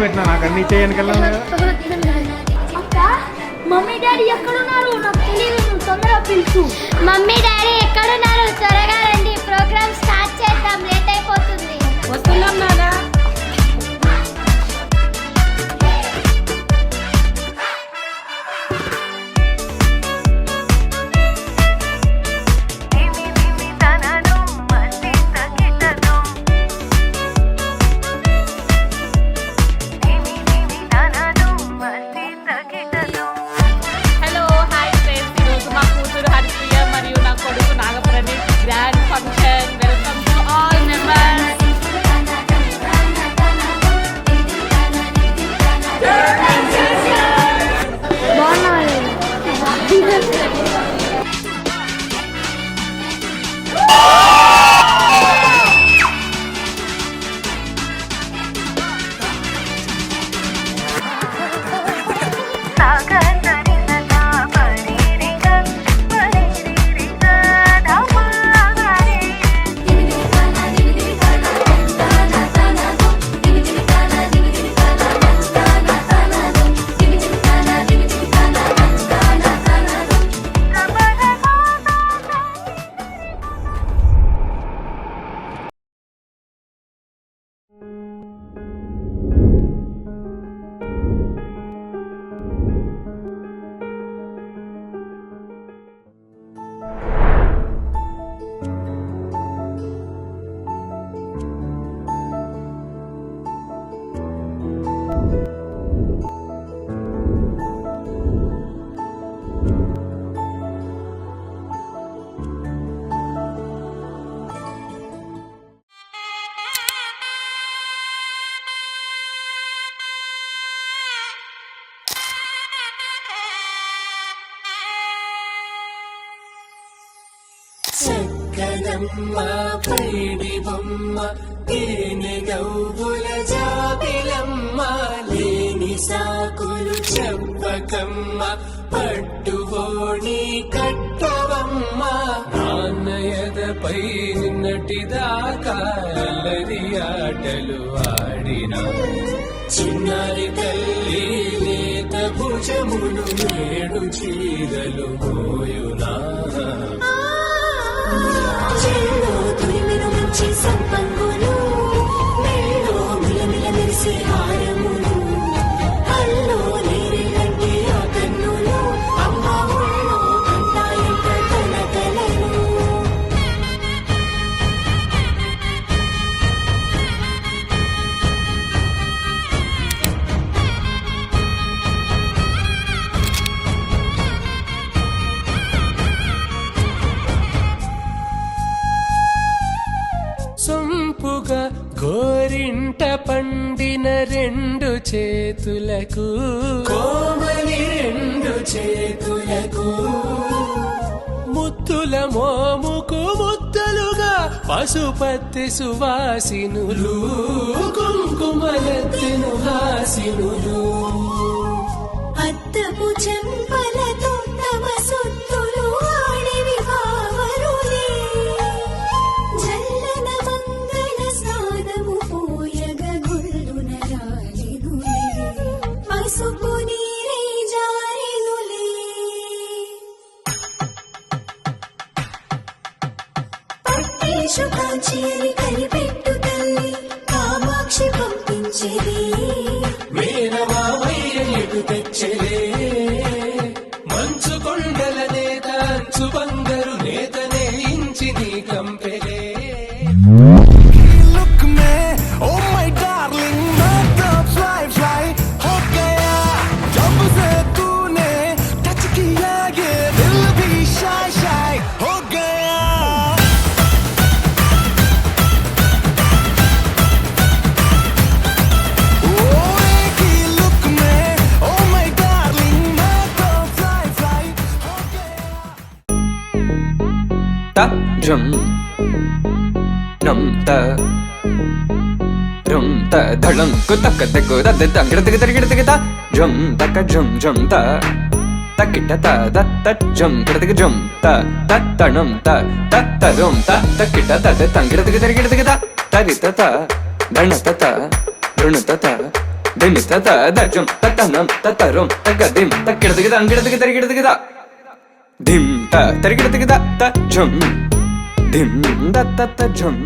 పెట్టినా నాకు అన్ని చేయనికల్లా అక్క మమ్మీ డాడీ ఎక్కడున్నారు? నాకు తెలియదు, నువ్వు తొందరగా పిలుచు. మమ్మీ డాడీ ఎక్కడున్నారు? త్వరగా రండి, ప్రోగ్రామ్ స్టార్ట్ చేద్దాం, లేట్ అయిపోతుంది. వస్తున్నాం నానా. చక్కనమ్మ పైడి బొమ్మ తేనె గౌగుల జాబిలమ్మ లేని సాకులు చెప్పకమ్మ పట్టుబోణి కట్టవమ్మ నాన్నయదపై నిన్నటిదాకా అల్లరి ఆటలు ఆడినా చిన్నారి తల్లి లేత భుజములు నేడు చీరలు మోయునా చెల్లో తురిమిన మంచి సంపంగులు మెల్లో మిలమిల మెరిసే హారములు అల్లో నీరిలంటే ఆ కన్నులు అమ్మ ఒళ్ళో కంటాయంట కలకలను సొంపుగా గోరింట పండిన రెండు చేతులకు కోమలి రెండు చేతులకు ముత్తుల మోముకు ముద్దలుగా పశుపతి సువాసినులు కుంకుమలెత్తిను హాసినులు అద్దపు చెంపలతో తమ సొత్తులు ఆడివి భావరులే జల్లన మంగళ స్నానము పోయగ గుళ్ళున రాలినులే పసుపు నీరే జారినులే పట్టేషు కాచేరి కలిపెట్టు తల్లి కామాక్షి పంపించేది మేనమామయ్య ఎటు తెచ్చలే మంచు కొండల నేత అంచు బందరు నేత నేయించి నీ కంపెలే Look me, oh my darling, मैं तो fly हो गया जब से तूने टच किया ये दिल भी shy हो गया Oh एक ही look में, oh my darling, मैं तो fly हो गया ta jum nam ta rum ta dhalam ku tak tak ku da da gida gida ta jum ta takita ta da ta jum gida jum ta tanum ta rum ta takita ta da gida ta tarita ta dhanata ta brunata ta ధిమి త the జం తనం తరం తగదిం తక్కిడదిగద అంగిడదిగ తరిగిడదిగద ధిం త తరిగిడదిగద త జం ధిం the త జం